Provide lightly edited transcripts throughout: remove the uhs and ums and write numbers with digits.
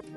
Hello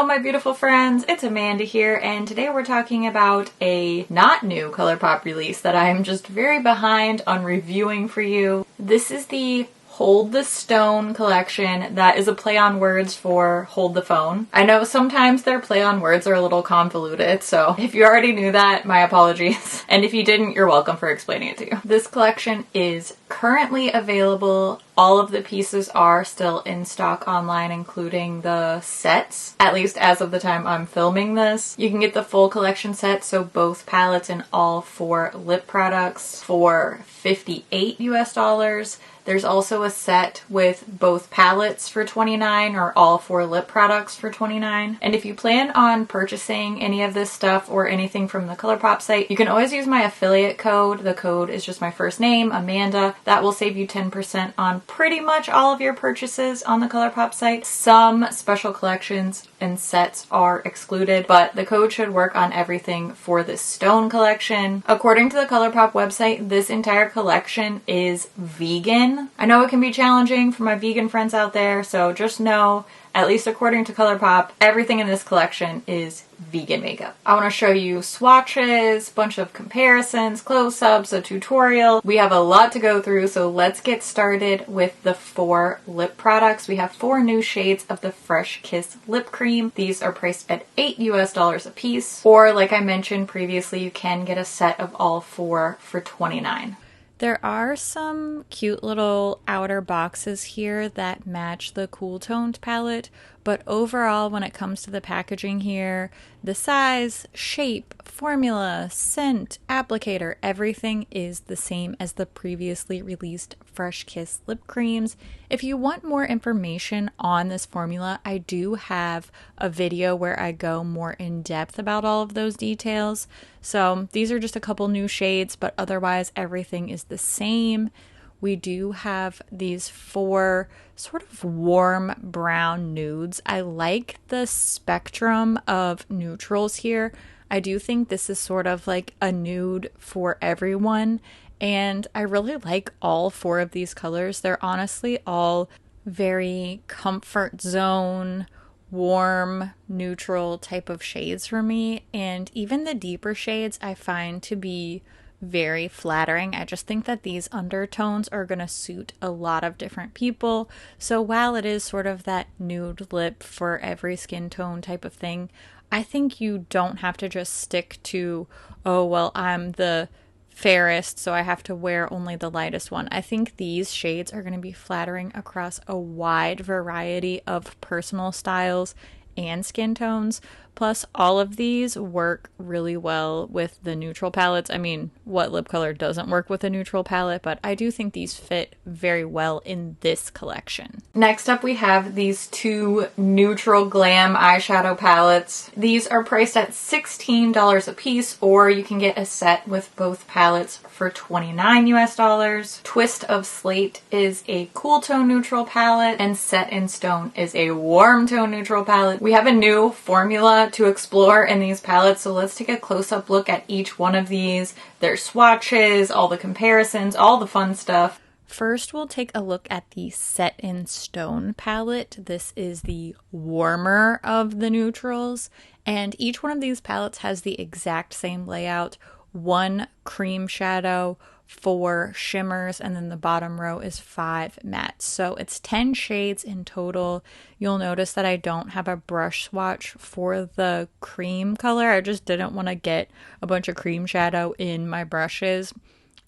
my beautiful friends, it's Amanda here, and today we're talking about a not new ColourPop release that I'm just very behind on reviewing for you. This is the Hold the Stone collection. That is a play on words for hold the phone. I know sometimes their play on words are a little convoluted, so if you already knew that, my apologies. And if you didn't, you're welcome for explaining it to you. This collection is currently available. All of the pieces are still in stock online, including the sets, at least as of the time I'm filming this. You can get the full collection set, so both palettes and all 4 lip products for $58 US. There's also a set with both palettes for $29 or all 4 lip products for $29. And if you plan on purchasing any of this stuff or anything from the ColourPop site, you can always use my affiliate code. The code is just my first name, Amanda. That will save you 10% on pretty much all of your purchases on the ColourPop site. Some special collections and sets are excluded, but the code should work on everything for this stone collection. According to the ColourPop website, this entire collection is vegan. I know it can be challenging for my vegan friends out there, so just know, at least according to ColourPop, everything in this collection is vegan makeup. I want to show you swatches, bunch of comparisons, close-ups, a tutorial. We have a lot to go through, so let's get started with the 4 lip products. We have 4 new shades of the Fresh Kiss lip cream. These are priced at $8 US a piece, or like I mentioned previously, you can get a set of all 4 for $29. There are some cute little outer boxes here that match the cool toned palette, but overall when it comes to the packaging here, the size, shape, formula, scent, applicator, everything is the same as the previously released Fresh Kiss lip creams. If you want more information on this formula, I do have a video where I go more in depth about all of those details. So these are just a couple new shades, but otherwise everything is the same. We do have these 4 sort of warm brown nudes. I like the spectrum of neutrals here. I do think this is sort of like a nude for everyone, and I really like all 4 of these colors. They're honestly all very comfort zone, warm, neutral type of shades for me, and even the deeper shades I find to be very flattering. I just think that these undertones are going to suit a lot of different people. So while it is sort of that nude lip for every skin tone type of thing, I think you don't have to just stick to, oh, well, I'm the fairest, so I have to wear only the lightest one. I think these shades are going to be flattering across a wide variety of personal styles and skin tones. Plus, all of these work really well with the neutral palettes. I mean, what lip color doesn't work with a neutral palette? But I do think these fit very well in this collection. Next up, we have these 2 neutral glam eyeshadow palettes. These are priced at $16 a piece, or you can get a set with both palettes for $29 US. Twist of Slate is a cool tone neutral palette, and Set in Stone is a warm tone neutral palette. We have a new formula to explore in these palettes, so let's take a close-up look at each one of these, their swatches, all the comparisons, all the fun stuff. First, we'll take a look at the Set in Stone palette. This is the warmer of the neutrals, and each one of these palettes has the exact same layout. 1 cream shadow, 4 shimmers, and then the bottom row is 5 mattes. So it's 10 shades in total. You'll notice that I don't have a brush swatch for the cream color. I just didn't want to get a bunch of cream shadow in my brushes.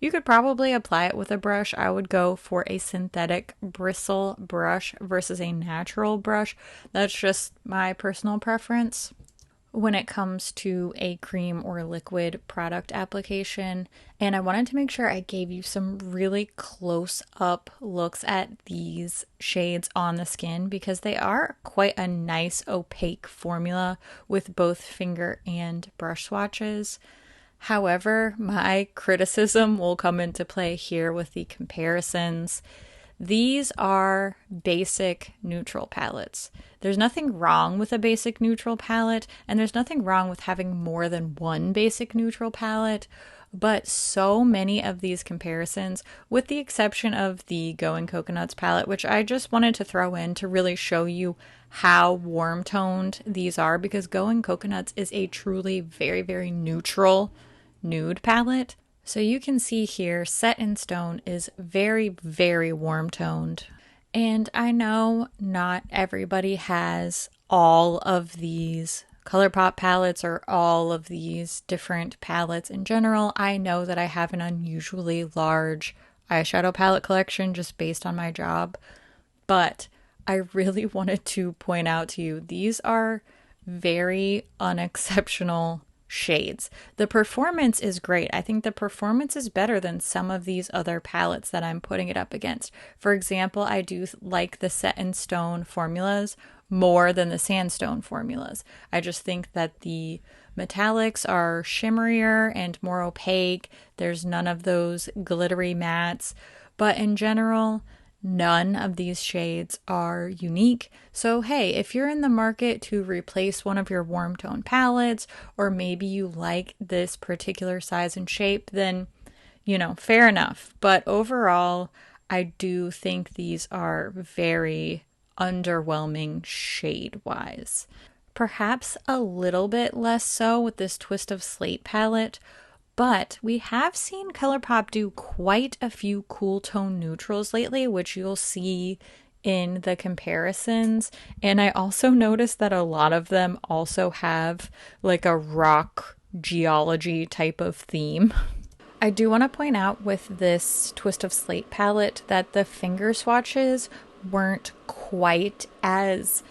You could probably apply it with a brush. I would go for a synthetic bristle brush versus a natural brush. That's just my personal preference. When it comes to a cream or liquid product application, and I wanted to make sure I gave you some really close up looks at these shades on the skin because they are quite a nice opaque formula with both finger and brush swatches. However, my criticism will come into play here with the comparisons. These are basic neutral palettes. There's nothing wrong with a basic neutral palette, and there's nothing wrong with having more than one basic neutral palette, but so many of these comparisons, with the exception of the Going Coconuts palette, which I just wanted to throw in to really show you how warm toned these are, because Going Coconuts is a truly very, very neutral nude palette. So you can see here, Set in Stone is very, very warm toned. And I know not everybody has all of these ColourPop palettes or all of these different palettes in general. I know that I have an unusually large eyeshadow palette collection just based on my job, but I really wanted to point out to you, these are very unexceptional shades. The performance is great. I think the performance is better than some of these other palettes that I'm putting it up against. For example, I do like the Set in Stone formulas more than the Sandstone formulas. I just think that the metallics are shimmerier and more opaque. There's none of those glittery mattes, but in general, none of these shades are unique. So hey, if you're in the market to replace one of your warm tone palettes, or maybe you like this particular size and shape, then, you know, fair enough. But overall, I do think these are very underwhelming shade-wise. Perhaps a little bit less so with this Twist of Slate palette, but we have seen ColourPop do quite a few cool tone neutrals lately, which you'll see in the comparisons. And I also noticed that a lot of them also have like a rock geology type of theme. I do want to point out with this Twist of Slate palette that the finger swatches weren't quite as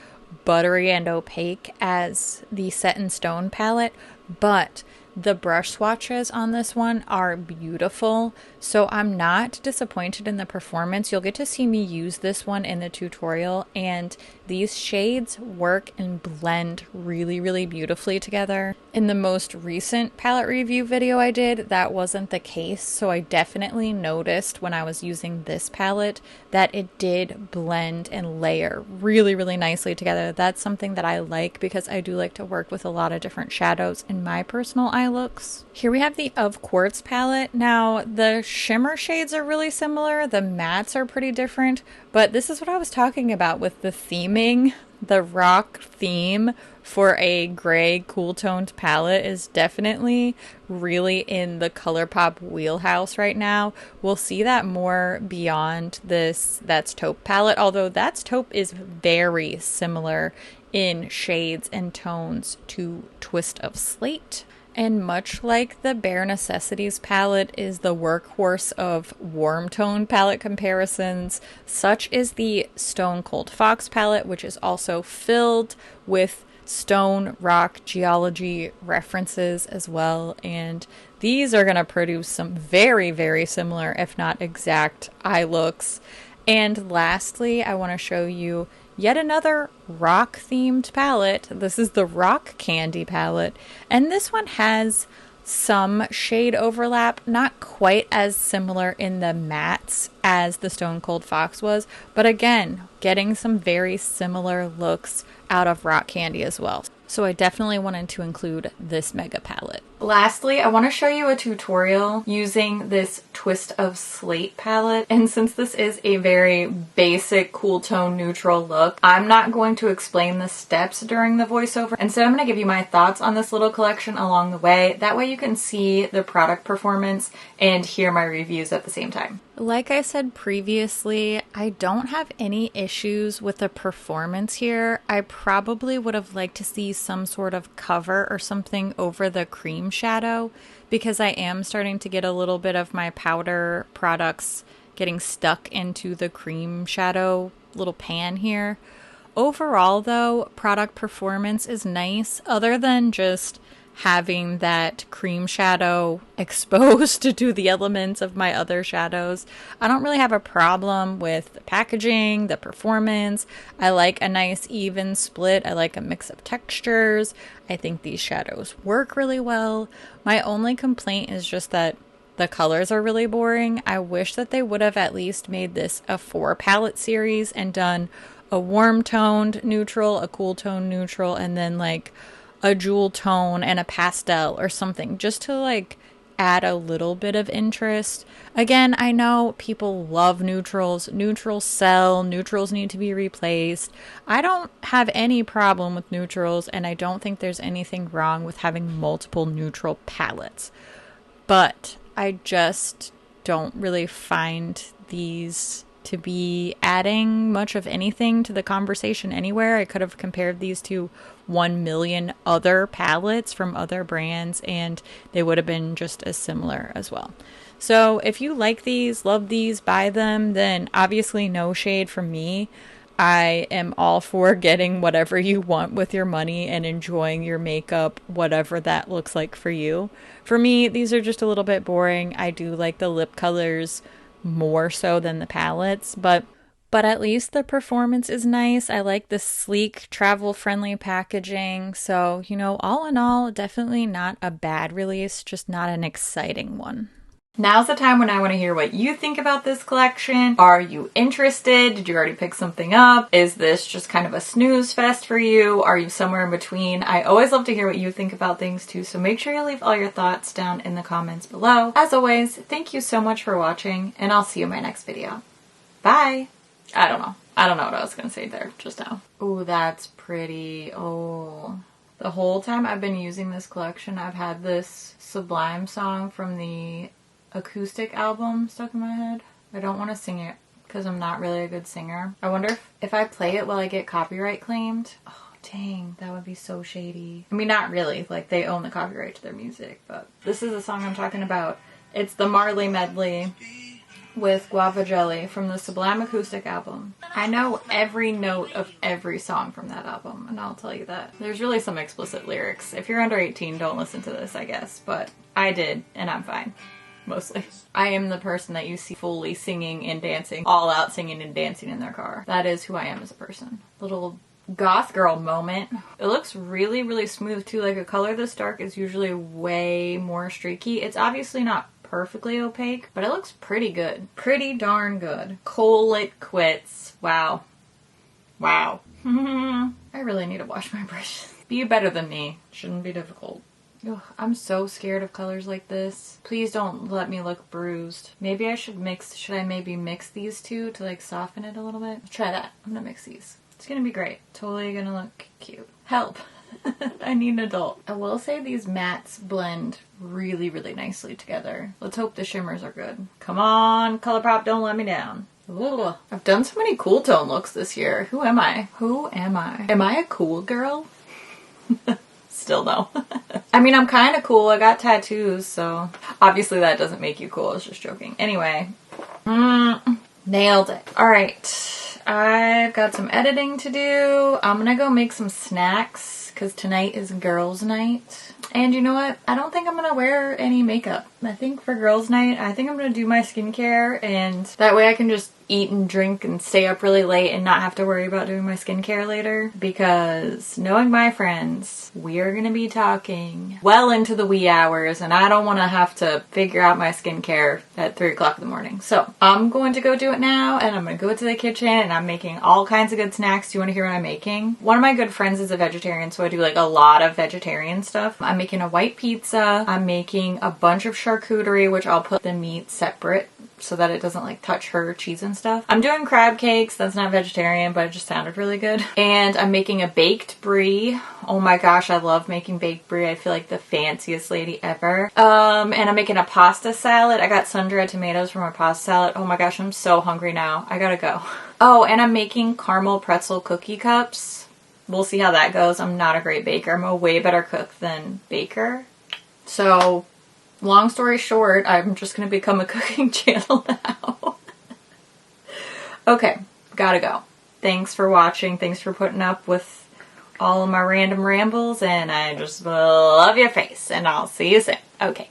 buttery and opaque as the Set in Stone palette, but the brush swatches on this one are beautiful, so I'm not disappointed in the performance. You'll get to see me use this one in the tutorial, and these shades work and blend really, really beautifully together. In the most recent palette review video I did, that wasn't the case, so I definitely noticed when I was using this palette that it did blend and layer really, really nicely together. That's something that I like because I do like to work with a lot of different shadows in my personal eye looks. Here we have the Of Quartz palette. Now, the shimmer shades are really similar, the mattes are pretty different, but this is what I was talking about with the theming. The rock theme for a gray cool toned palette is definitely really in the ColourPop wheelhouse right now. We'll see that more beyond this That's Taupe palette, although That's Taupe is very similar in shades and tones to Twist of Slate. And much like the Bare Necessities palette is the workhorse of warm tone palette comparisons, such is the Stone Cold Fox palette, which is also filled with stone rock geology references as well. And these are going to produce some very, very similar, if not exact, eye looks. And lastly, I want to show you yet another rock themed palette. This is the Rock Candy palette, and this one has some shade overlap, not quite as similar in the mattes as the Stone Cold Fox was, but again, getting some very similar looks out of Rock Candy as well. So I definitely wanted to include this mega palette. Lastly, I want to show you a tutorial using this Twist of Slate palette. And since this is a very basic cool tone neutral look, I'm not going to explain the steps during the voiceover. Instead, I'm going to give you my thoughts on this little collection along the way. That way you can see the product performance and hear my reviews at the same time. Like I said previously, I don't have any issues with the performance here. I probably would have liked to see some sort of cover or something over the cream shadow, because I am starting to get a little bit of my powder products getting stuck into the cream shadow little pan here. Overall though, product performance is nice, other than just having that cream shadow exposed to the elements of my other shadows. I don't really have a problem with the packaging, the performance. I like a nice even split. I like a mix of textures. I think these shadows work really well. My only complaint is just that the colors are really boring. I wish that they would have at least made this a 4 palette series and done a warm toned neutral, a cool tone neutral, and then like a jewel tone and a pastel or something, just to like add a little bit of interest. Again, I know people love neutrals. Neutrals sell. Neutrals need to be replaced. I don't have any problem with neutrals, and I don't think there's anything wrong with having multiple neutral palettes. But I just don't really find these to be adding much of anything to the conversation anywhere. I could have compared these to 1 million other palettes from other brands, and they would have been just as similar as well. So if you like these, love these, buy them, then obviously no shade from me. I am all for getting whatever you want with your money and enjoying your makeup, whatever that looks like for you. For me, these are just a little bit boring. I do like the lip colors more so than the palettes, but at least the performance is nice. I like the sleek, travel-friendly packaging. So, you know, all in all, definitely not a bad release, just not an exciting one. Now's the time when I want to hear what you think about this collection. Are you interested? Did you already pick something up? Is this just kind of a snooze fest for you? Are you somewhere in between? I always love to hear what you think about things too, so make sure you leave all your thoughts down in the comments below. As always, thank you so much for watching, and I'll see you in my next video. Bye! I don't know what I was going to say there just now. Ooh, that's pretty. Oh. The whole time I've been using this collection, I've had this Sublime song from the acoustic album stuck in my head. I don't want to sing it because I'm not really a good singer. I wonder if I play it will I get copyright claimed? Oh dang, that would be so shady. I mean, not really, like they own the copyright to their music, but this is the song I'm talking about. It's the Marley medley with Guava Jelly from the Sublime acoustic album. I know every note of every song from that album, and I'll tell you that. There's really some explicit lyrics. If you're under 18, don't listen to this, I guess, but I did, and I'm fine. Mostly. I am the person that you see fully singing and dancing, all out singing and dancing in their car. That is who I am as a person. Little goth girl moment. It looks really, really smooth too. Like a color this dark is usually way more streaky. It's obviously not perfectly opaque, but it looks pretty good. Pretty darn good. Kohl Lit Quits. Wow. Wow. I really need to wash my brushes. Be better than me. Shouldn't be difficult. Ugh, I'm so scared of colors like this. Please don't let me look bruised. Maybe I should maybe mix these two to like soften it a little bit? Let's try that. I'm gonna mix these. It's gonna be great. Totally gonna look cute. Help. I need an adult. I will say these mattes blend really, really nicely together. Let's hope the shimmers are good. Come on, ColourPop, don't let me down. Ugh. I've done so many cool tone looks this year. Who am I? Who am I? Am I a cool girl? Still no. I mean, I'm kind of cool. I got tattoos, so obviously that doesn't make you cool. I was just joking. Anyway, nailed it. All right, I've got some editing to do. I'm gonna go make some snacks because tonight is girls' night. And you know what? I don't think I'm gonna wear any makeup. I think for girls' night, I think I'm gonna do my skincare, and that way I can just eat and drink and stay up really late and not have to worry about doing my skincare later. Because knowing my friends, we are gonna be talking well into the wee hours, and I don't want to have to figure out my skincare at 3 o'clock in the morning. So I'm going to go do it now, and I'm gonna go to the kitchen, and I'm making all kinds of good snacks. Do you want to hear what I'm making? One of my good friends is a vegetarian, so I do like a lot of vegetarian stuff. I'm making a white pizza. I'm making a bunch of charcuterie, which I'll put the meat separate so that it doesn't like touch her cheese and stuff. I'm doing crab cakes. That's not vegetarian, but it just sounded really good. And I'm making a baked brie. Oh my gosh, I love making baked brie. I feel like the fanciest lady ever. And I'm making a pasta salad. I got sun-dried tomatoes for my pasta salad. Oh my gosh, I'm so hungry now. I gotta go. Oh, and I'm making caramel pretzel cookie cups. We'll see how that goes. I'm not a great baker. I'm a way better cook than baker. So long story short, I'm just going to become a cooking channel now. Okay, gotta go. Thanks for watching. Thanks for putting up with all of my random rambles, and I just love your face, and I'll see you soon. Okay.